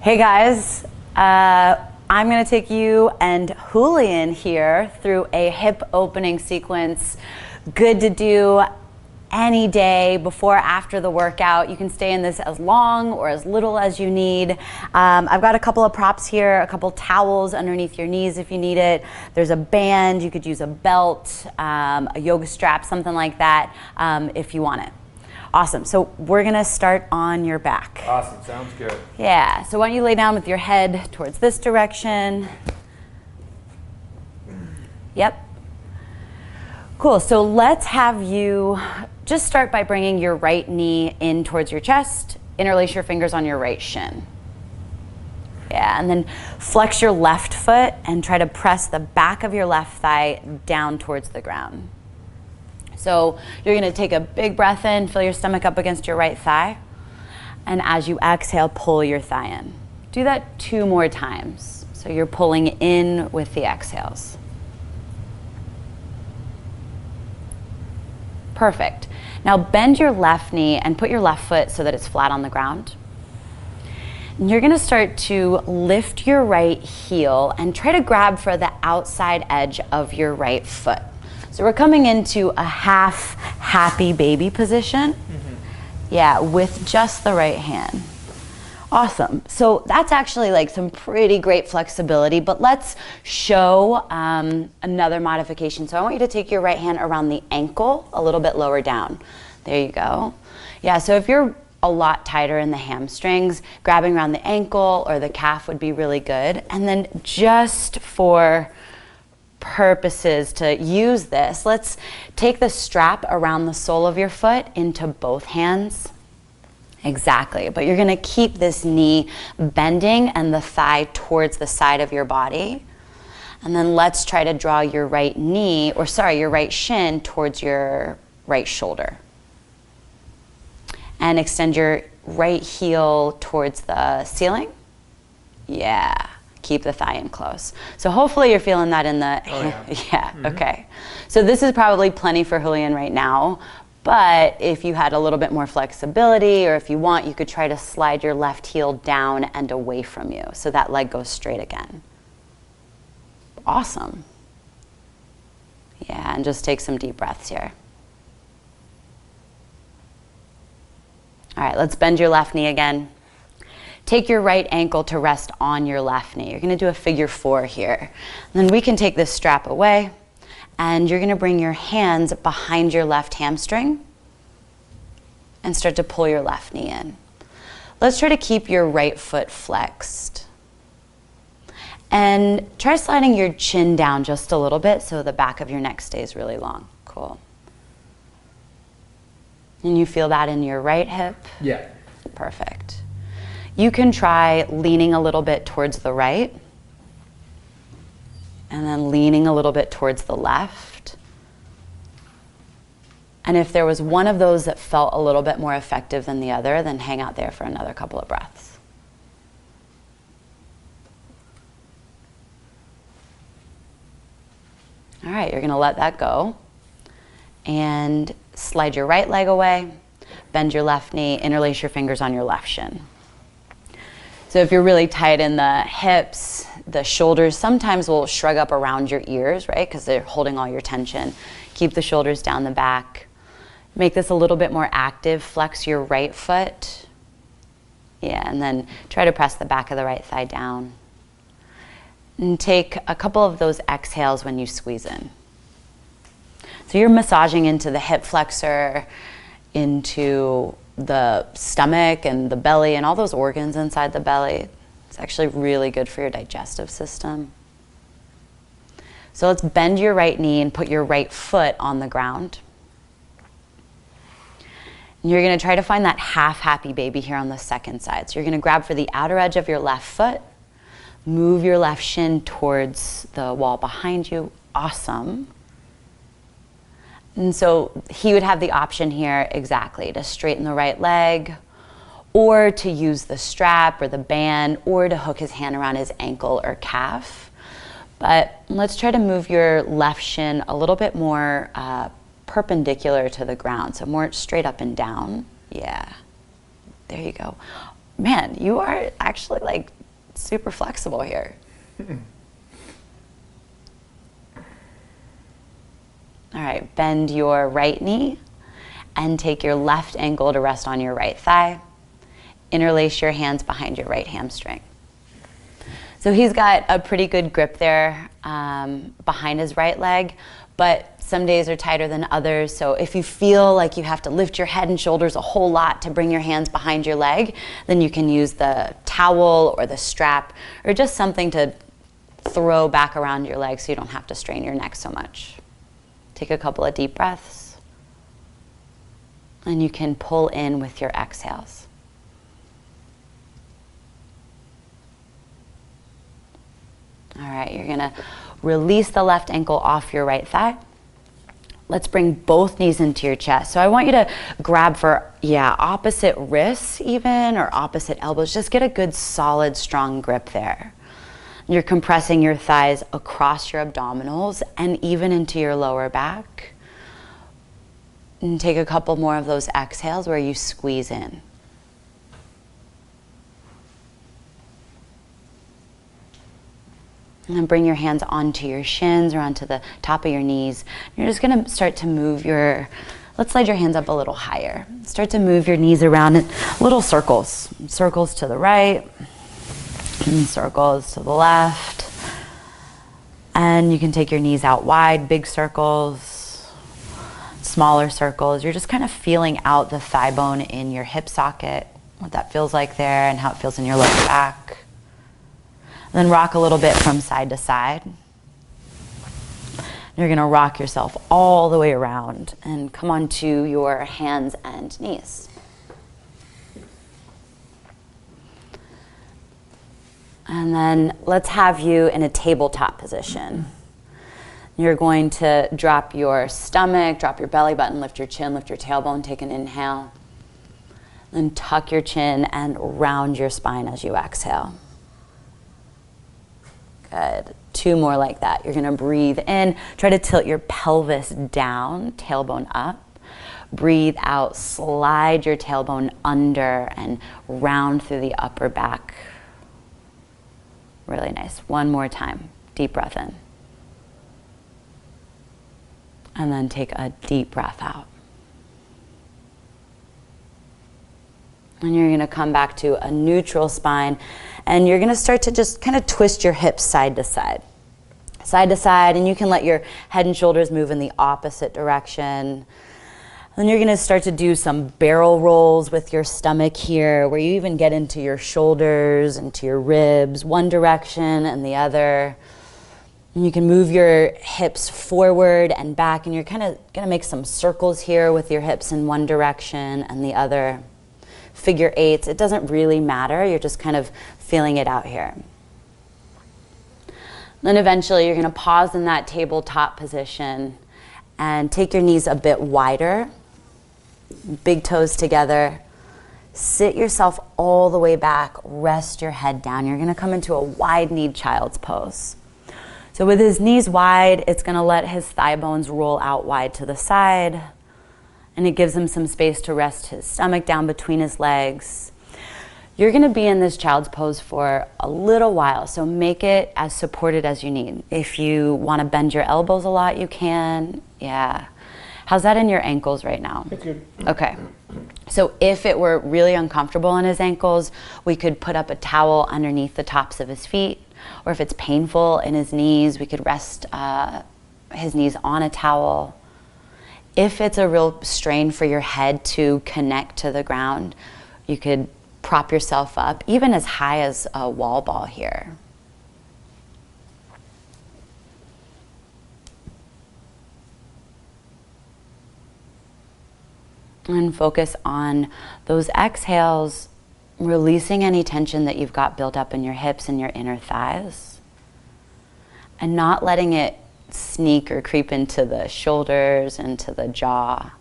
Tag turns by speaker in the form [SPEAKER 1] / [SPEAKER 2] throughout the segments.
[SPEAKER 1] Hey guys, I'm going to take you and Julian here through a hip opening sequence. Good to do any day, before or after the workout. You can stay in this as long or as little as you need. I've got a couple of props here, a couple towels underneath your knees if you need it. There's a band, you could use a belt, a yoga strap, something like that if you want it. Awesome, so we're gonna start on your back.
[SPEAKER 2] Awesome, sounds good.
[SPEAKER 1] Yeah, so why don't you lay down with your head towards this direction. Yep. Cool, so let's have you just start by bringing your right knee in towards your chest, interlace your fingers on your right shin. Yeah, and then flex your left foot and try to press the back of your left thigh down towards the ground. So you're gonna take a big breath in, fill your stomach up against your right thigh, and as you exhale, pull your thigh in. Do that 2 more times. So you're pulling in with the exhales. Perfect. Now bend your left knee and put your left foot so that it's flat on the ground. And you're gonna start to lift your right heel and try to grab for the outside edge of your right foot. So we're coming into a half happy baby position. Yeah, with just the right hand. Awesome. So that's actually like some pretty great flexibility, but let's show another modification. So I want you to take your right hand around the ankle, a little bit lower down. There you go. Yeah, so if you're a lot tighter in the hamstrings, grabbing around the ankle or the calf would be really good. And then just for purposes to use this, let's take the strap around the sole of your foot into both hands. Exactly, but you're gonna keep this knee bending and the thigh towards the side of your body. And then let's try to draw your right knee, or sorry, your right shin towards your right shoulder. And extend your right heel towards the ceiling. Yeah. Keep the thigh in close. So hopefully you're feeling that in the, yeah, okay. So this is probably plenty for Julian right now, but if you had a little bit more flexibility, or if you want, you could try to slide your left heel down and away from you so that leg goes straight again. Awesome. Yeah, and just take some deep breaths here. All right, let's bend your left knee again. Take your right ankle to rest on your left knee. You're gonna do a figure 4 here. And then we can take this strap away, and you're gonna bring your hands behind your left hamstring and start to pull your left knee in. Let's try to keep your right foot flexed. And try sliding your chin down just a little bit so the back of your neck stays really long. Cool. And you feel that in your right hip?
[SPEAKER 2] Yeah.
[SPEAKER 1] Perfect. You can try leaning a little bit towards the right and then leaning a little bit towards the left. And if there was one of those that felt a little bit more effective than the other, then hang out there for another couple of breaths. All right, you're gonna let that go and slide your right leg away, bend your left knee, interlace your fingers on your left shin. So if you're really tight in the hips, the shoulders sometimes will shrug up around your ears, right? Because they're holding all your tension. Keep the shoulders down the back. Make this a little bit more active. Flex your right foot. Yeah, and then try to press the back of the right thigh down. And take a couple of those exhales when you squeeze in. So you're massaging into the hip flexor, into the stomach and the belly and all those organs inside the belly. It's actually really good for your digestive system. So let's bend your right knee and put your right foot on the ground. And you're gonna try to find that half happy baby here on the second side. So you're gonna grab for the outer edge of your left foot, move your left shin towards the wall behind you. Awesome. And so he would have the option here, exactly, to straighten the right leg, or to use the strap or the band, or to hook his hand around his ankle or calf. But let's try to move your left shin a little bit more perpendicular to the ground, so more straight up and down. Yeah, there you go. man, you are actually like super flexible here. All right, bend your right knee and take your left ankle to rest on your right thigh. Interlace your hands behind your right hamstring. So he's got a pretty good grip there behind his right leg, but some days are tighter than others. So if you feel like you have to lift your head and shoulders a whole lot to bring your hands behind your leg, then you can use the towel or the strap or just something to throw back around your leg so you don't have to strain your neck so much. Take a couple of deep breaths, and you can pull in with your exhales. All right, you're gonna release the left ankle off your right thigh. Let's bring both knees into your chest. So I want you to grab for, opposite wrists even, or opposite elbows. Just get a good, solid, strong grip there. You're compressing your thighs across your abdominals and even into your lower back. And take a couple more of those exhales where you squeeze in. And then bring your hands onto your shins or onto the top of your knees. You're just gonna start to move let's slide your hands up a little higher. Start to move your knees around in little circles. Circles to the right, and circles to the left. And you can take your knees out wide, big circles, smaller circles. You're just kind of feeling out the thigh bone in your hip socket, what that feels like there and how it feels in your lower back. Then rock a little bit from side to side. You're gonna rock yourself all the way around and come onto your hands and knees. And then let's have you in a tabletop position. You're going to drop your stomach, drop your belly button, lift your chin, lift your tailbone, take an inhale. Then tuck your chin and round your spine as you exhale. Good. 2 more like that. You're gonna breathe in, try to tilt your pelvis down, tailbone up. Breathe out, slide your tailbone under and round through the upper back. Really nice. 1 more time. Deep breath in. And then take a deep breath out. And you're gonna come back to a neutral spine, and you're gonna start to just kind of twist your hips side to side. Side to side, and you can let your head and shoulders move in the opposite direction. Then you're gonna start to do some barrel rolls with your stomach here, where you even get into your shoulders, into your ribs, one direction and the other. And you can move your hips forward and back, and you're kind of gonna make some circles here with your hips in one direction and the other. Figure eights, it doesn't really matter, you're just kind of feeling it out here. Then eventually you're gonna pause in that tabletop position and take your knees a bit wider, big toes together. Sit yourself all the way back, rest your head down. You're gonna come into a wide-kneed child's pose. So with his knees wide, it's gonna let his thigh bones roll out wide to the side, and it gives him some space to rest his stomach down between his legs. You're gonna be in this child's pose for a little while, so make it as supported as you need. If you wanna bend your elbows a lot, you can. Yeah. How's that in your ankles right now?
[SPEAKER 2] It's good.
[SPEAKER 1] Okay. So if it were really uncomfortable in his ankles, we could put up a towel underneath the tops of his feet. Or if it's painful in his knees, we could rest his knees on a towel. If it's a real strain for your head to connect to the ground, you could prop yourself up, even as high as a wall ball here. And focus on those exhales, releasing any tension that you've got built up in your hips and your inner thighs, and not letting it sneak or creep into the shoulders, into the jaw.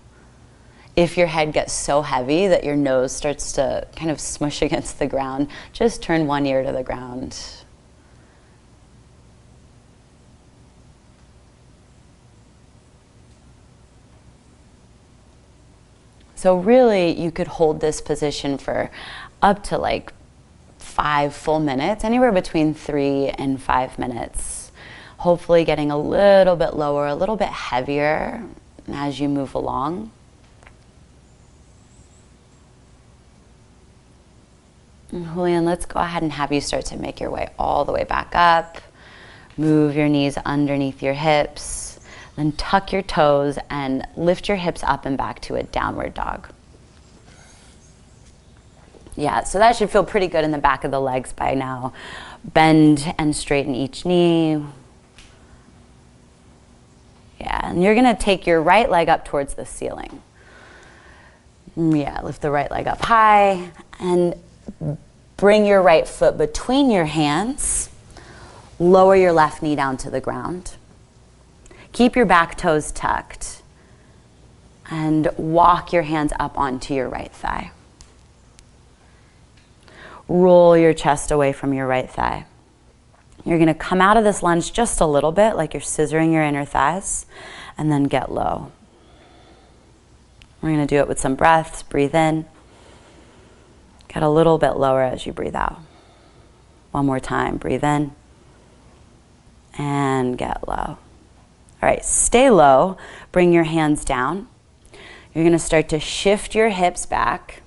[SPEAKER 1] If your head gets so heavy that your nose starts to kind of smush against the ground, just turn one ear to the ground. So really, you could hold this position for up to like 5 full minutes, anywhere between 3 and 5 minutes. Hopefully getting a little bit lower, a little bit heavier as you move along. And Julian, let's go ahead and have you start to make your way all the way back up. Move your knees underneath your hips. Then tuck your toes and lift your hips up and back to a downward dog. Yeah, so that should feel pretty good in the back of the legs by now. Bend and straighten each knee. Yeah, and you're gonna take your right leg up towards the ceiling. Yeah, lift the right leg up high and bring your right foot between your hands. Lower your left knee down to the ground. Keep your back toes tucked and walk your hands up onto your right thigh. Roll your chest away from your right thigh. You're gonna come out of this lunge just a little bit, like you're scissoring your inner thighs, and then get low. We're gonna do it with some breaths. Breathe in. Get a little bit lower as you breathe out. One more time. Breathe in and get low. All right, stay low. Bring your hands down. You're gonna start to shift your hips back.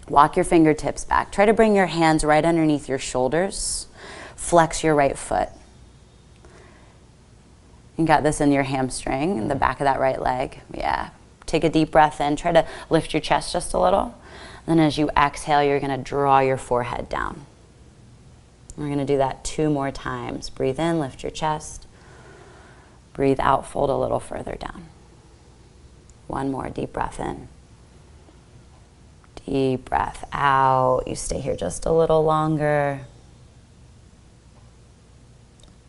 [SPEAKER 1] Walk your fingertips back. Try to bring your hands right underneath your shoulders. Flex your right foot. You got this in your hamstring, in the back of that right leg. Yeah. Take a deep breath in. Try to lift your chest just a little. Then as you exhale, you're gonna draw your forehead down. We're gonna do that 2 more times. Breathe in, lift your chest. Breathe out, fold a little further down. 1 more deep breath in. Deep breath out. You stay here just a little longer.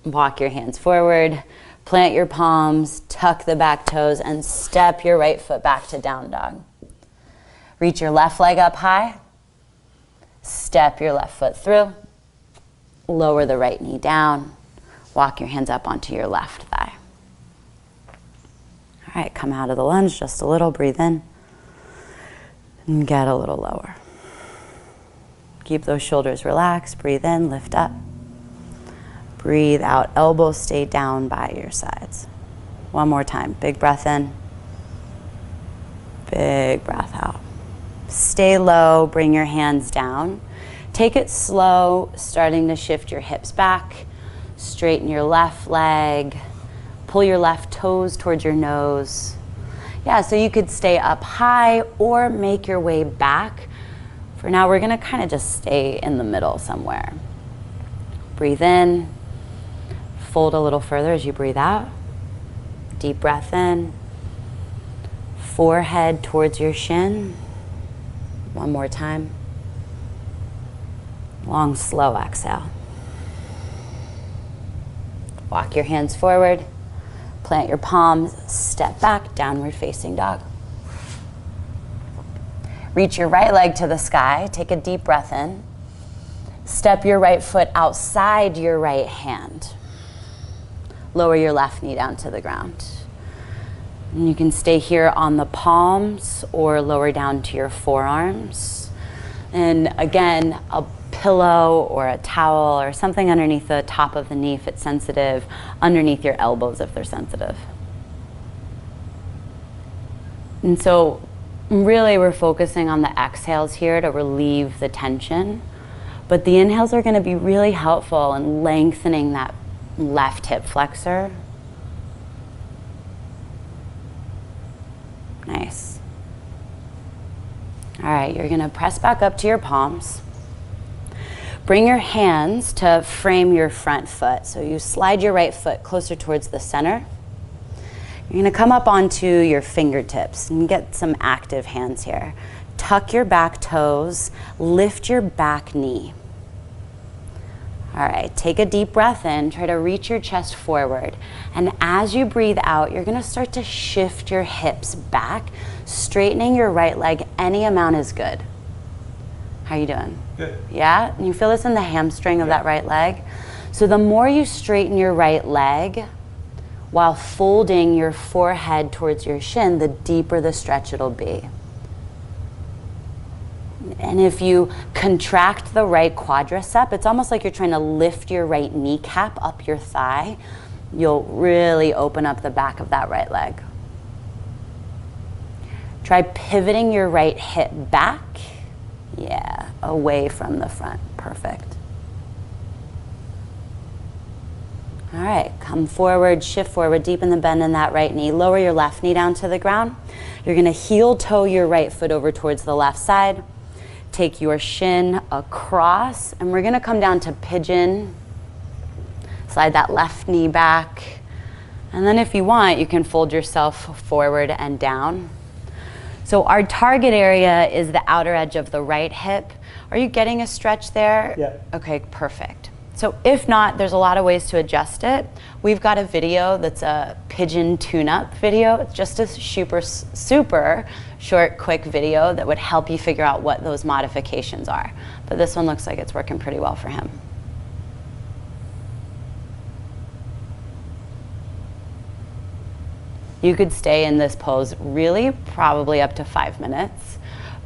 [SPEAKER 1] Walk your hands forward. Plant your palms, tuck the back toes, and step your right foot back to down dog. Reach your left leg up high. Step your left foot through. Lower the right knee down. Walk your hands up onto your left thigh. All right, come out of the lunge just a little. Breathe in. And get a little lower. Keep those shoulders relaxed. Breathe in, lift up. Breathe out, elbows stay down by your sides. 1 more time, big breath in. Big breath out. Stay low, bring your hands down. Take it slow, starting to shift your hips back. Straighten your left leg. Pull your left toes towards your nose. Yeah, so you could stay up high or make your way back. For now, we're gonna kind of just stay in the middle somewhere. Breathe in. Fold a little further as you breathe out. Deep breath in. Forehead towards your shin. 1 more time. Long, slow exhale. Walk your hands forward. Plant your palms. Step back, downward facing dog. Reach your right leg to the sky. Take a deep breath in. Step your right foot outside your right hand. Lower your left knee down to the ground. And you can stay here on the palms or lower down to your forearms. And again, a pillow or a towel or something underneath the top of the knee if it's sensitive, underneath your elbows if they're sensitive. And so really we're focusing on the exhales here to relieve the tension, but the inhales are going to be really helpful in lengthening that left hip flexor. Nice. All right, you're gonna press back up to your palms. Bring your hands to frame your front foot. So you slide your right foot closer towards the center. You're gonna come up onto your fingertips and get some active hands here. Tuck your back toes, lift your back knee. All right, take a deep breath in, try to reach your chest forward. And as you breathe out, you're gonna start to shift your hips back, straightening your right leg. Any amount is good. How you doing?
[SPEAKER 2] Good.
[SPEAKER 1] Yeah? And you feel this in the hamstring of that right leg? So the more you straighten your right leg while folding your forehead towards your shin, the deeper the stretch it'll be. And if you contract the right quadricep, it's almost like you're trying to lift your right kneecap up your thigh. You'll really open up the back of that right leg. Try pivoting your right hip back. Yeah, away from the front. Perfect. All right, come forward, shift forward, deepen the bend in that right knee. Lower your left knee down to the ground. You're gonna heel toe your right foot over towards the left side. Take your shin across, and we're gonna come down to pigeon. Slide that left knee back. And then if you want, you can fold yourself forward and down. So our target area is the outer edge of the right hip. Are you getting a stretch there?
[SPEAKER 2] Yeah. Okay,
[SPEAKER 1] perfect. So if not, there's a lot of ways to adjust it. We've got a video that's a pigeon tune-up video. It's just a super short, quick video that would help you figure out what those modifications are. But this one looks like it's working pretty well for him. You could stay in this pose really probably up to 5 minutes.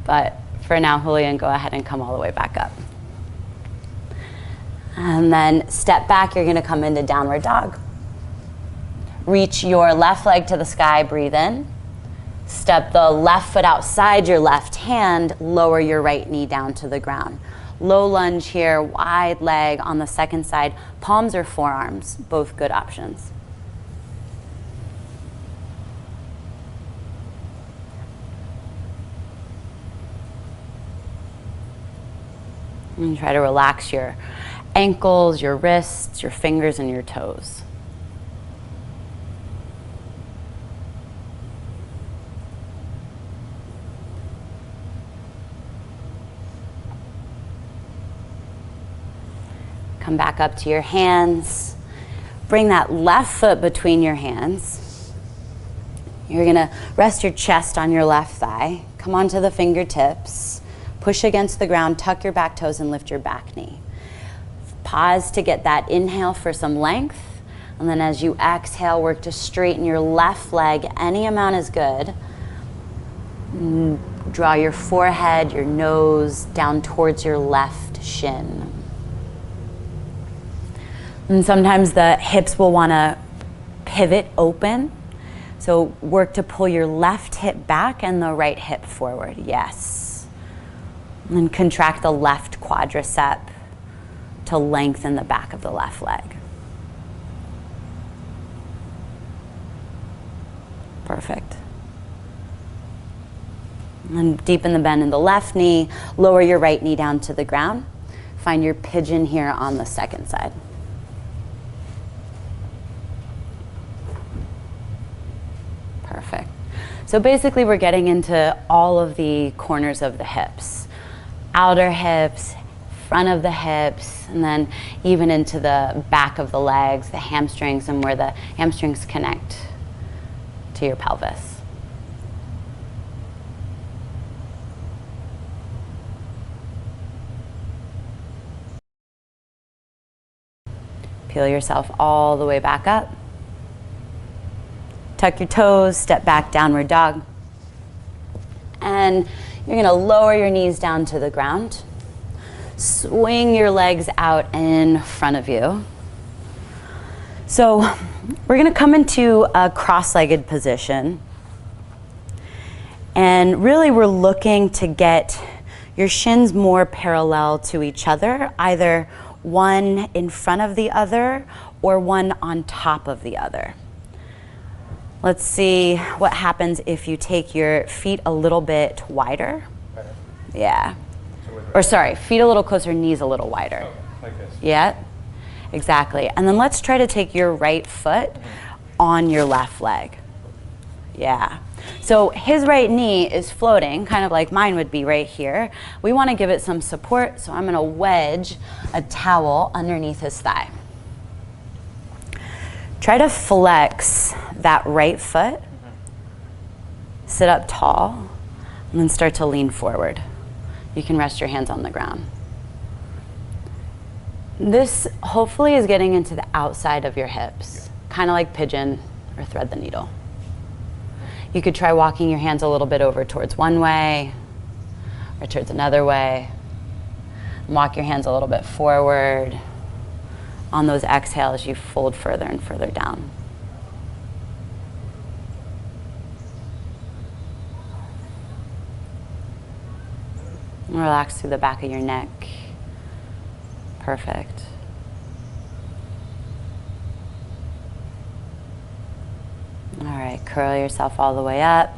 [SPEAKER 1] But for now, Julian, go ahead and come all the way back up. And then step back, you're gonna come into downward dog. Reach your left leg to the sky, breathe in. Step the left foot outside your left hand, lower your right knee down to the ground. Low lunge here, wide leg on the second side, palms or forearms, both good options. And try to relax your ankles, your wrists, your fingers, and your toes. Come back up to your hands. Bring that left foot between your hands. You're gonna rest your chest on your left thigh. Come onto the fingertips. Push against the ground, tuck your back toes, and lift your back knee. Pause to get that inhale for some length. And then as you exhale, work to straighten your left leg. Any amount is good. Draw your forehead, your nose down towards your left shin. And sometimes the hips will want to pivot open. So work to pull your left hip back and the right hip forward. Yes. And then contract the left quadricep to lengthen the back of the left leg. Perfect. And deepen the bend in the left knee. Lower your right knee down to the ground. Find your pigeon here on the second side. Perfect. So basically we're getting into all of the corners of the hips. Outer hips, front of the hips, and then even into the back of the legs, the hamstrings, and where the hamstrings connect to your pelvis. Peel yourself all the way back up. Tuck your toes, step back, downward dog. And you're gonna lower your knees down to the ground. Swing your legs out in front of you. So we're gonna come into a cross-legged position. And really we're looking to get your shins more parallel to each other, either one in front of the other or one on top of the other. Let's see what happens if you take your feet a little bit wider. Yeah. Or sorry, feet a little closer, knees a little wider.
[SPEAKER 2] Okay, like this.
[SPEAKER 1] Yeah, exactly. And then let's try to take your right foot on your left leg. Yeah. So his right knee is floating, kind of like mine would be right here. We want to give it some support, so I'm going to wedge a towel underneath his thigh. Try to flex that right foot, sit up tall, and then start to lean forward. You can rest your hands on the ground. This hopefully is getting into the outside of your hips, kind of like pigeon or thread the needle. You could try walking your hands a little bit over towards one way, or towards another way. Walk your hands a little bit forward. On those exhales, you fold further and further down. Relax through the back of your neck. Perfect. All right, curl yourself all the way up.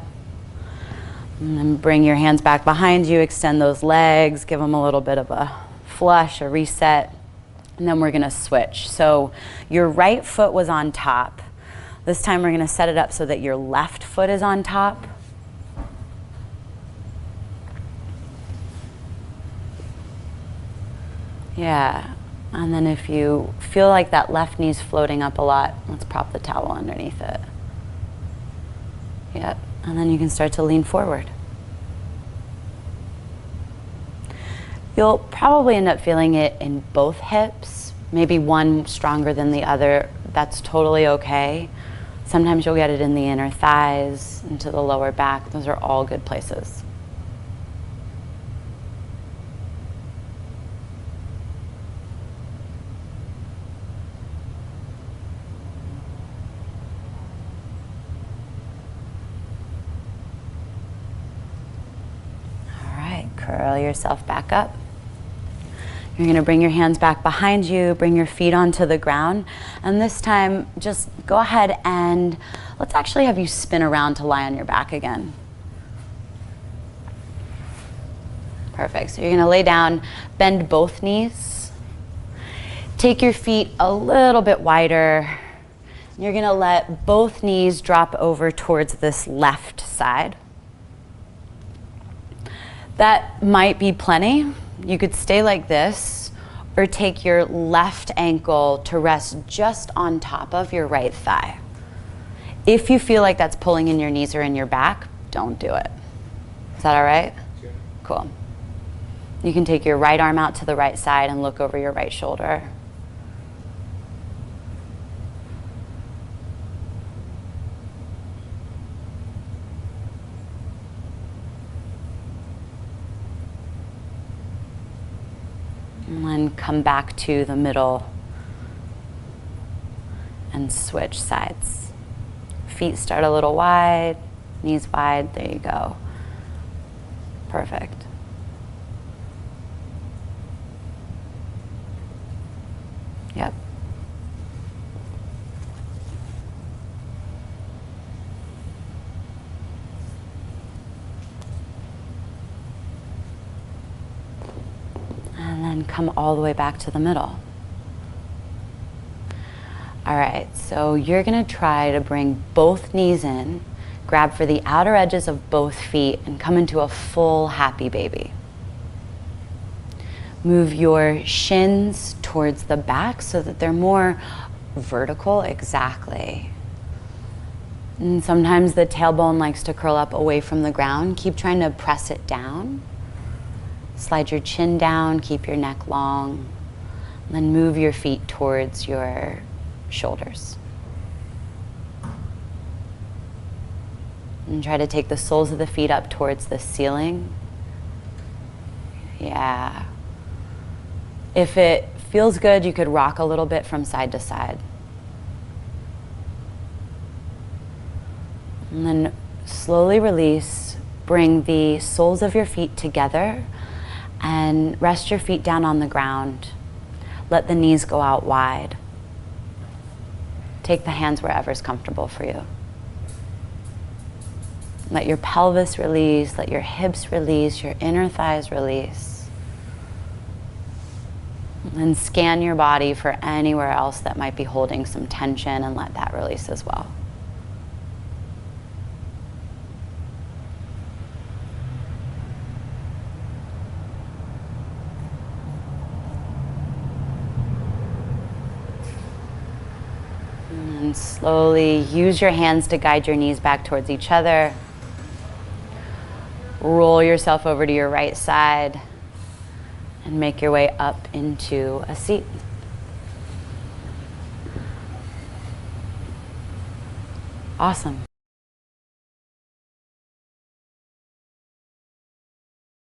[SPEAKER 1] And then bring your hands back behind you, extend those legs, give them a little bit of a flush, a reset. And then we're gonna switch. So your right foot was on top. This time we're gonna set it up so that your left foot is on top. Yeah, and then if you feel like that left knee's floating up a lot, let's prop the towel underneath it. Yep, and then you can start to lean forward. You'll probably end up feeling it in both hips, maybe one stronger than the other. That's totally okay. Sometimes you'll get it in the inner thighs, into the lower back. Those are all good places. All right, curl yourself back up. You're gonna bring your hands back behind you, bring your feet onto the ground, and this time just go ahead and let's actually have you spin around to lie on your back again. Perfect, so you're gonna lay down, bend both knees, take your feet a little bit wider. You're gonna let both knees drop over towards this left side. That might be plenty. You could stay like this or take your left ankle to rest just on top of your right thigh. If you feel like that's pulling in your knees or in your back, don't do it. Is that all right? Sure. Cool. You can take your right arm out to the right side and look over your right shoulder. And then come back to the middle and switch sides. Feet start a little wide, knees wide, there you go. Perfect. Yep. And then come all the way back to the middle. All right, so you're gonna try to bring both knees in, grab for the outer edges of both feet, and come into a full happy baby. Move your shins towards the back so that they're more vertical, exactly. And sometimes the tailbone likes to curl up away from the ground. Keep trying to press it down. Slide your chin down, keep your neck long. Then move your feet towards your shoulders. And try to take the soles of the feet up towards the ceiling. Yeah. If it feels good, you could rock a little bit from side to side. And then slowly release. Bring the soles of your feet together and rest your feet down on the ground. Let the knees go out wide. Take the hands wherever's comfortable for you. Let your pelvis release, let your hips release, your inner thighs release. And scan your body for anywhere else that might be holding some tension and let that release as well. And slowly use your hands to guide your knees back towards each other. Roll yourself over to your right side and make your way up into a seat. Awesome.